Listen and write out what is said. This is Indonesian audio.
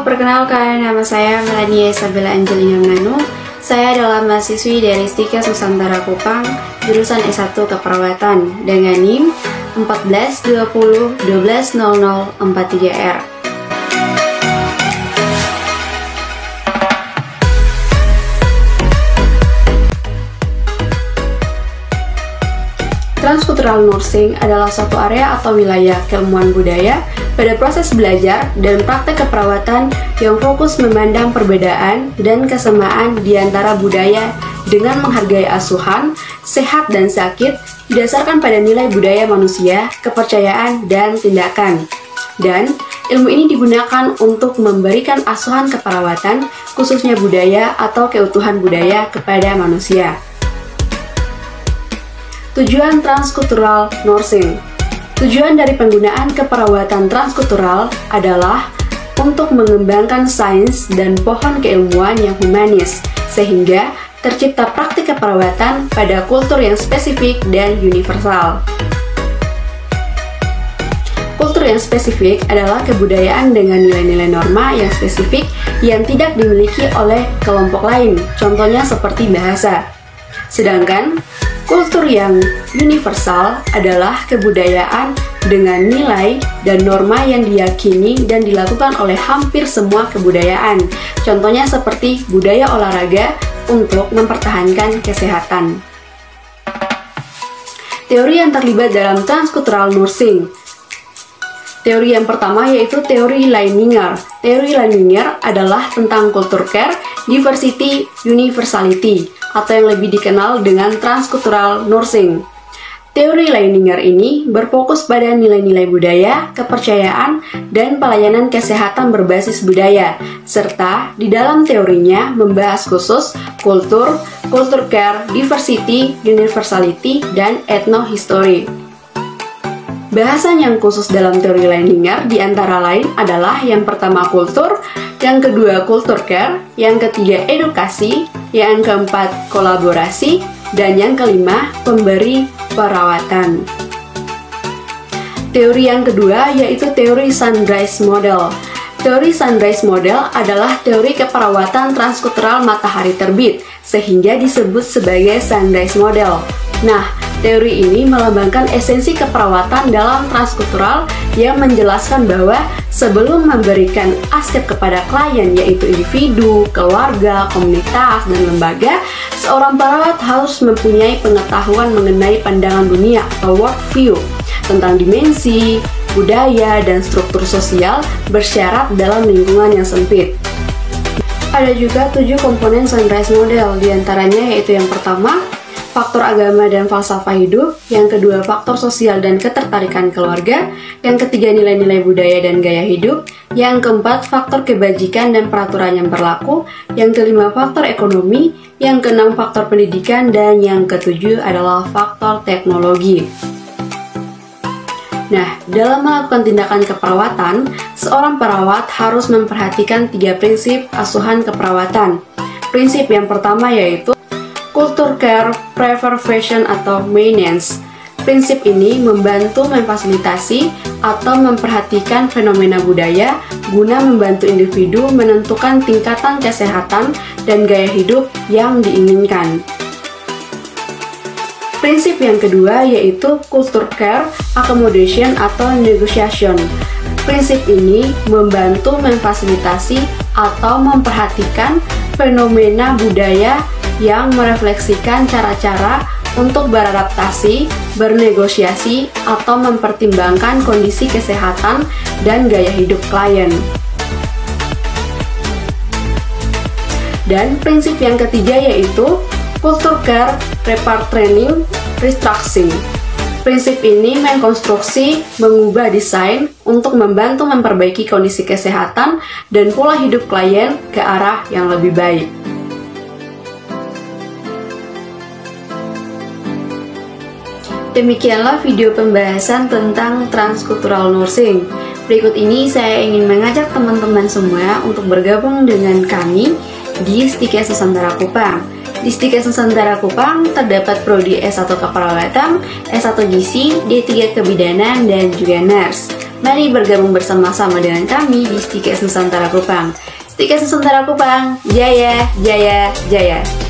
perkenalkan, nama saya Melania Isabella Angelina Manu. Saya adalah mahasiswi dari Stikes Nusantara Kupang, jurusan S1 Keperawatan dengan NIM 1420120043R. Transkultural nursing adalah suatu area atau wilayah keilmuan budaya pada proses belajar dan praktek keperawatan yang fokus memandang perbedaan dan kesamaan di antara budaya dengan menghargai asuhan, sehat dan sakit didasarkan pada nilai budaya manusia, kepercayaan, dan tindakan. Dan ilmu ini digunakan untuk memberikan asuhan keperawatan, khususnya budaya atau keutuhan budaya kepada manusia. Tujuan transkultural nursing. Tujuan dari penggunaan keperawatan transkultural adalah untuk mengembangkan sains dan pohon keilmuan yang humanis, sehingga tercipta praktik keperawatan pada kultur yang spesifik dan universal. Kultur yang spesifik adalah kebudayaan dengan nilai-nilai norma yang spesifik yang tidak dimiliki oleh kelompok lain, contohnya seperti bahasa. Sedangkan kultur yang universal adalah kebudayaan dengan nilai dan norma yang diyakini dan dilakukan oleh hampir semua kebudayaan. Contohnya seperti budaya olahraga untuk mempertahankan kesehatan. Teori yang terlibat dalam transkultural nursing. Teori yang pertama yaitu teori Leininger. Teori Leininger adalah tentang culture care, diversity, universality, atau yang lebih dikenal dengan transkultural nursing. Teori Leininger ini berfokus pada nilai-nilai budaya, kepercayaan, dan pelayanan kesehatan berbasis budaya, serta di dalam teorinya membahas khusus kultur, culture care, diversity, universality, dan ethnohistory. Bahasan yang khusus dalam teori Leininger di antara lain adalah yang pertama kultur, yang kedua culture care, yang ketiga edukasi, yang keempat kolaborasi, dan yang kelima pemberi perawatan. Teori yang kedua yaitu teori Sunrise Model. Teori Sunrise Model adalah teori keperawatan transkultural matahari terbit, sehingga disebut sebagai Sunrise Model. Nah, teori ini melambangkan esensi keperawatan dalam transkultural yang menjelaskan bahwa sebelum memberikan aset kepada klien yaitu individu, keluarga, komunitas, dan lembaga, seorang perawat harus mempunyai pengetahuan mengenai pandangan dunia atau worldview tentang dimensi, budaya, dan struktur sosial bersyarat dalam lingkungan yang sempit. Ada juga 7 komponen Sunrise Model, diantaranya yaitu yang pertama, faktor agama dan falsafah hidup, yang kedua faktor sosial dan ketertarikan keluarga, yang ketiga nilai-nilai budaya dan gaya hidup, yang keempat faktor kebajikan dan peraturan yang berlaku, yang kelima faktor ekonomi, yang keenam faktor pendidikan, dan yang ketujuh adalah faktor teknologi. Nah, dalam melakukan tindakan keperawatan, seorang perawat harus memperhatikan 3 prinsip asuhan keperawatan. Prinsip yang pertama yaitu culture care, preservation atau maintenance. Prinsip ini membantu memfasilitasi atau memperhatikan fenomena budaya guna membantu individu menentukan tingkatan kesehatan dan gaya hidup yang diinginkan. Prinsip yang kedua yaitu culture care, accommodation atau negotiation. Prinsip ini membantu memfasilitasi atau memperhatikan fenomena budaya yang merefleksikan cara-cara untuk beradaptasi, bernegosiasi, atau mempertimbangkan kondisi kesehatan dan gaya hidup klien. Dan prinsip yang ketiga yaitu culture care, retraining, restructuring. Prinsip ini mengkonstruksi, mengubah desain untuk membantu memperbaiki kondisi kesehatan dan pola hidup klien ke arah yang lebih baik. Demikianlah video pembahasan tentang transkultural nursing. Berikut ini saya ingin mengajak teman-teman semua untuk bergabung dengan kami di Stikes Nusantara Kupang. Di Stikes Nusantara Kupang terdapat prodi S1 Keperawatan, S1 Gizi, D3 Kebidanan, dan juga Nurse. Mari bergabung bersama-sama dengan kami di Stikes Nusantara Kupang. Stikes Nusantara Kupang, jaya, jaya, jaya.